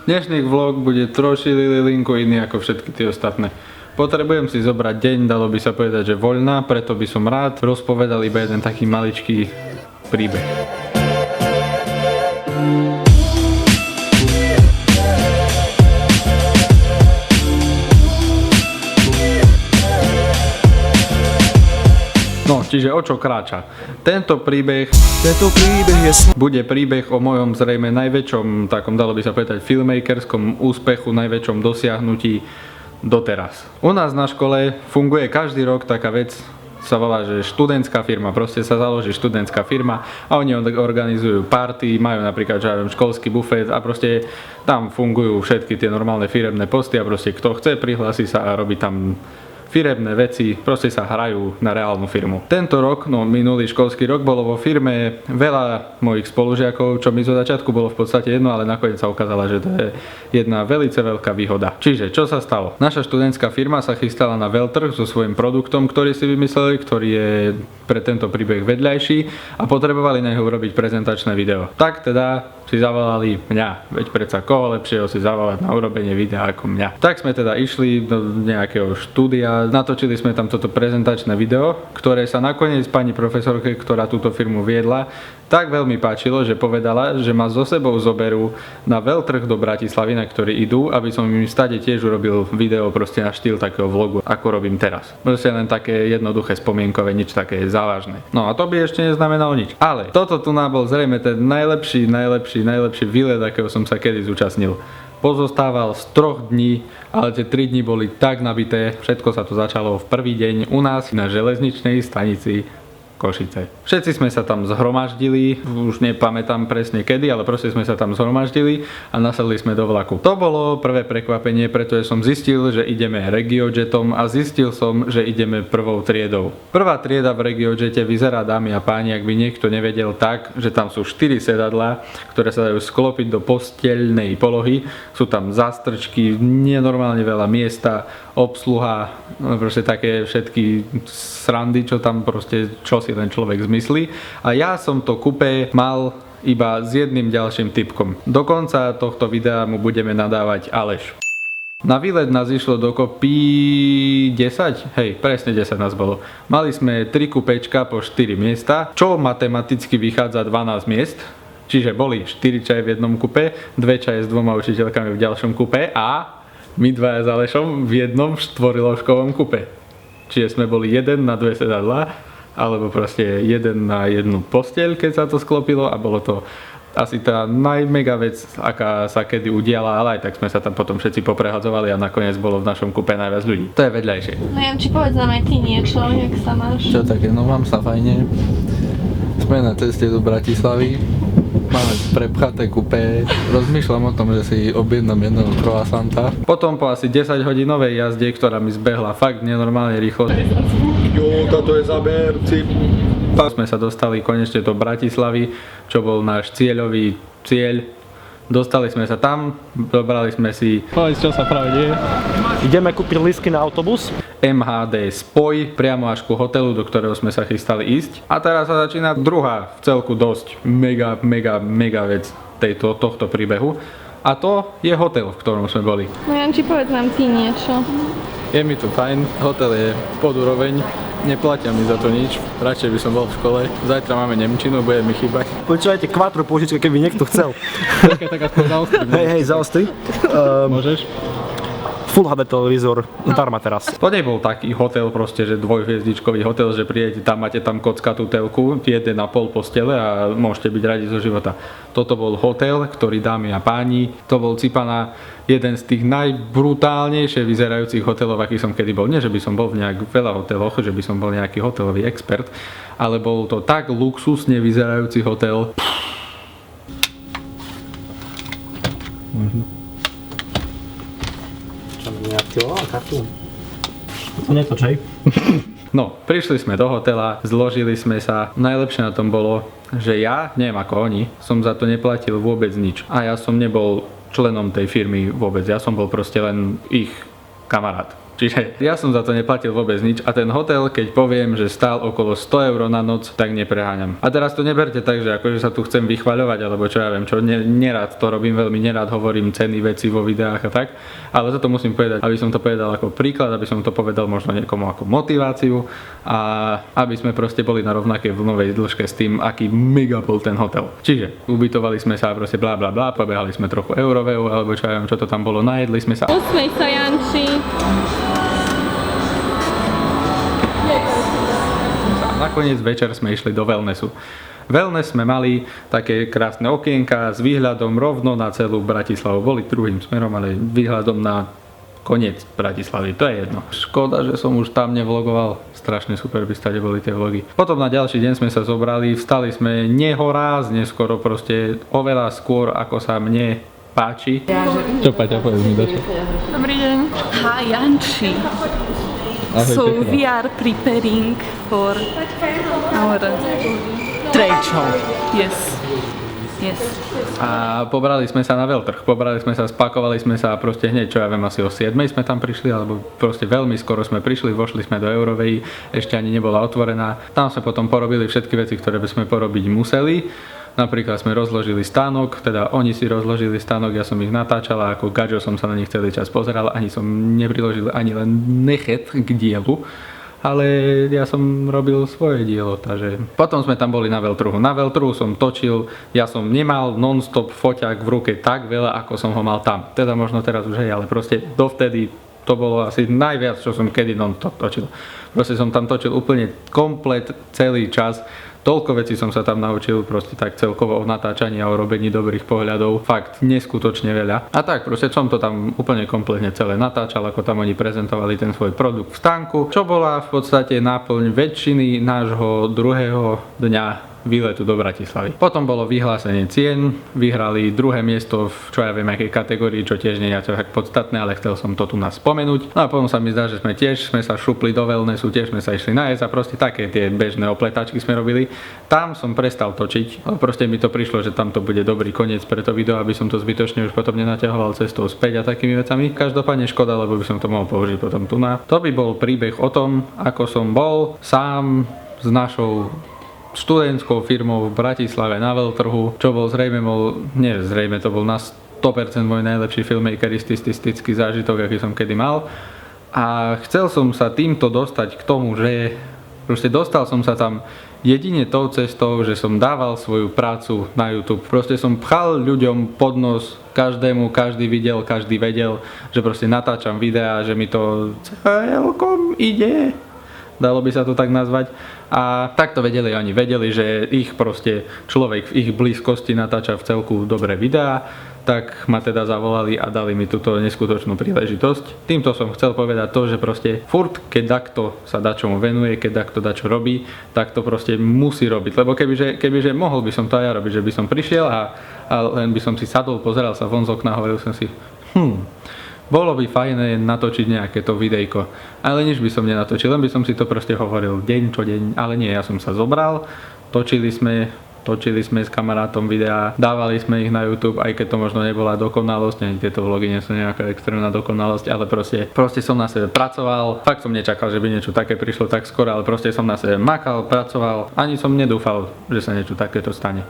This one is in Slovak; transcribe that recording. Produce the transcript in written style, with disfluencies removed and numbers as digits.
Dnešný vlog bude troši linku iný ako všetky tie ostatné. Potrebujem si zobrať deň, dalo by sa povedať, že voľná, preto by som rád rozpovedal iba jeden taký maličký príbeh. No, čiže o čo kráča? Tento príbeh bude príbeh o mojom zrejme najväčšom, takom dalo by sa povedať, filmmakerskom úspechu, najväčšom dosiahnutí doteraz. U nás na škole funguje každý rok taká vec, sa volá, že študentská firma. Proste sa založí študentská firma a oni organizujú party, majú napríklad školský bufet a proste tam fungujú všetky tie normálne firemné posty a proste kto chce, prihlási sa a robí tam firemné veci, proste sa hrajú na reálnu firmu. Tento rok, no minulý školský rok, bolo vo firme veľa mojich spolužiakov, čo mi zo začiatku bolo v podstate jedno, ale nakoniec sa ukázala, že to je jedna velice veľká výhoda. Čiže, čo sa stalo? Naša študentská firma sa chystala na veľtrh so svojím produktom, ktorý si vymysleli, ktorý je pre tento príbeh vedľajší a potrebovali na neho urobiť prezentačné video. Tak teda si zavolali mňa, veď predsa koho lepšieho si zavolať na urobenie videa ako mňa. Tak sme teda išli do nejakého štúdia, natočili sme tam toto prezentačné video, ktoré sa nakoniec pani profesorke, ktorá túto firmu viedla, tak veľmi páčilo, že povedala, že ma so sebou zoberú na veľtrh do Bratislavy, na ktorý idú, aby som im stade tiež urobil video proste na štýl takého vlogu, ako robím teraz. Proste len také jednoduché spomienkové, nič také závažné. No a to by ešte neznamenalo nič. Ale toto tu bol zrejme ten najlepší výlet, akého som sa kedy zúčastnil. Pozostával z 3 dní, ale tie 3 dní boli tak nabité, všetko sa to začalo v prvý deň u nás na železničnej stanici Košice. Všetci sme sa tam zhromaždili, už nepamätám presne kedy, ale proste sme sa tam zhromaždili a nasadli sme do vlaku. To bolo prvé prekvapenie, pretože som zistil, že ideme RegioJetom a zistil som, že ideme prvou triedou. Prvá trieda v RegioJete vyzerá, dámy a páni, ak by niekto nevedel, tak, že tam sú 4 sedadlá, ktoré sa dajú sklopiť do posteľnej polohy. Sú tam zástrčky, nenormálne veľa miesta, obsluha, proste také všetky srandy, čo tam proste, čo si ten človek zmyslí. A ja som to kupé mal iba s jedným ďalším tipkom. Do konca tohto videa mu budeme nadávať Aleš. Na výlet nás išlo dokopy 10? Hej, presne 10 nás bolo. Mali sme 3 kupečka po 4 miesta, čo matematicky vychádza 12 miest. Čiže boli 4 čaje v jednom kupe, 2 čaje s 2 učiteľkami v ďalšom kupe a my dvaja s Alešom v jednom 4-ložkovom kupe. Čiže sme boli 1 na 2 sedadlá, alebo proste 1 na 1 posteľ, keď sa to sklopilo a bolo to asi tá najmega vec, aká sa kedy udiala, ale aj tak sme sa tam potom všetci poprehadzovali a nakoniec bolo v našom kupe najviac ľudí. To je vedľajšie. No ja či povedz nám aj ty niečo, jak sa máš? Čo také, no mám sa fajne. Sme na ceste do Bratislavy. Máme prepchaté kupé, rozmýšľam o tom, že si objednám jedného croissanta. Potom po asi 10 hodinovej jazde, ktorá mi zbehla fakt nenormálne rýchlo. Toto je záber, cip. Sme sa dostali konečne do Bratislavy, čo bol náš cieľový cieľ. Dostali sme sa tam, dobrali sme si... Povedz, čo sa práve deje. Ideme kúpiť lístky na autobus. MHD spoj priamo až ku hotelu, do ktorého sme sa chystali ísť. A teraz sa začína druhá v celku dosť mega vec tohto príbehu. A to je hotel, v ktorom sme boli. No Janči, povedz nám ty niečo. Je mi tu fajn, hotel je pod úroveň, neplatia mi za to nič, radšej by som bol v škole. Zajtra máme nemčinu, bude mi chýbať. Počúvajte, kvátro použička, keby niekto chcel. Tak aspoň zaostri. Hej, zaostri. Môžeš? Full HD televízor, zdarma teraz. To nebol taký hotel proste, že dvojhviezdičkový hotel, že prídete tam, máte tam kockatú telku, 1,5 postele a môžete byť radi zo života. Toto bol hotel, ktorý, dámy a páni, to bol Cipana, jeden z tých najbrutálnejšie vyzerajúcich hotelov, aký som kedy bol. Nie, že by som bol v nejak veľa hoteloch, že by som bol nejaký hotelový expert, ale bol to tak luxusne vyzerajúci hotel. Neaktivoval kartu? To netočej. No, prišli sme do hotela, zložili sme sa. Najlepšie na tom bolo, že ja, neviem ako oni, som za to neplatil vôbec nič. A ja som nebol členom tej firmy vôbec, ja som bol proste len ich kamarát. Čiže ja som za to neplatil vôbec nič a ten hotel, keď poviem, že stál okolo 100 eur na noc, tak nepreháňam. A teraz to neberte tak, že akože sa tu chcem vychvaľovať, alebo čo ja viem, čo nerád to robím, veľmi nerád hovorím ceny veci vo videách a tak, ale za to musím povedať, aby som to povedal ako príklad, aby som to povedal možno niekomu ako motiváciu a aby sme proste boli na rovnakej vlnovej dĺžke s tým, aký mega bol ten hotel. Čiže ubytovali sme sa proste bla bla bla, pobehali sme trochu Euroveu, alebo čo ja viem, čo to tam bolo, najedli sme sa. Usmej sa, Janči. Nakoniec večer sme išli do wellnessu. Wellness sme mali také krásne okienka s výhľadom rovno na celú Bratislavu. Boli druhým smerom, ale výhľadom na koniec Bratislavy. To je jedno. Škoda, že som už tam nevlogoval. Strašne super by stade boli tie vlogy. Potom na ďalší deň sme sa zobrali, vstali sme nehorázne skoro, proste oveľa skôr, ako sa mne páči. Čo, Paťa, povedz mi dačo. Dobrý deň. Hi, Janči. So we are preparing for our trade show. Yes. Yes. A pobrali sme sa na veľtrh, spakovali sme sa a proste hneď, čo ja viem, asi o 7 sme tam prišli, alebo proste veľmi skoro sme prišli, vošli sme do Eurovej, ešte ani nebola otvorená. Tam sme potom porobili všetky veci, ktoré by sme porobiť museli. Napríklad sme rozložili stánok, teda oni si rozložili stánok, ja som ich natáčal a ako gadžo som sa na nich celý čas pozeral, ani som nepriložil ani len nechet k dielu, ale ja som robil svoje dielo, takže potom sme tam boli na veľtruhu. Na veľtruhu som točil, ja som nemal non-stop foťák v ruke tak veľa, ako som ho mal tam. Teda možno teraz už hej, ale proste dovtedy to bolo asi najviac, čo som kedy non-stop točil. Proste som tam točil úplne komplet celý čas. Toľko vecí som sa tam naučil, proste tak celkovo o natáčaní a o robení dobrých pohľadov. Fakt, neskutočne veľa. A tak, proste som to tam úplne kompletne celé natáčal, ako tam oni prezentovali ten svoj produkt v stánku, čo bola v podstate náplň väčšiny nášho druhého dňa výletu do Bratislavy. Potom bolo vyhlásenie cien, vyhrali druhé miesto v čo ja viem akej kategórii, čo tiež nie je tak podstatné, ale chcel som to tu nás spomenúť. No a potom sa mi zdá, že sme sa šupli do wellnessu, tiež sme sa išli najesť a proste také tie bežné opletačky sme robili. Tam som prestal točiť, ale proste mi to prišlo, že tam to bude dobrý koniec pre to video, aby som to zbytočne už potom nenaťahoval cestou späť a takými vecami. Každopádne škoda, lebo by som to mohol použiť potom tu na. To by bol príbeh o tom, ako som bol sám s našou študentskou firmou v Bratislave na veľtrhu, čo bol to bol na 100% môj najlepší filmmakeristický zážitok, aký som kedy mal. A chcel som sa týmto dostať k tomu, že proste dostal som sa tam jedine tou cestou, že som dával svoju prácu na YouTube. Proste som pchal ľuďom pod nos každému, každý videl, každý vedel, že proste natáčam videá, že mi to celkom ide. Dalo by sa to tak nazvať. A tak to vedeli oni. Vedeli, že ich proste človek v ich blízkosti natáča v celku dobré videá. Tak ma teda zavolali a dali mi túto neskutočnú príležitosť. Týmto som chcel povedať to, že proste furt, keď takto sa dačomu venuje, keď takto dačo robí, tak to proste musí robiť. Lebo kebyže mohol by som to aj ja robiť, že by som prišiel a len by som si sadol, pozeral sa von z okna a hovoril som si bolo by fajné natočiť nejaké to videjko. Ale nič by som nenatočil, len by som si to proste hovoril deň čo deň. Ale nie, ja som sa zobral, točili sme s kamarátom videá, dávali sme ich na YouTube, aj keď to možno nebola dokonalosť, ani tieto vlogy nie sú nejaká extrémna dokonalosť, ale proste som na sebe pracoval. Fakt som nečakal, že by niečo také prišlo tak skoro, ale proste som na sebe makal, pracoval, ani som nedúfal, že sa niečo takéto stane.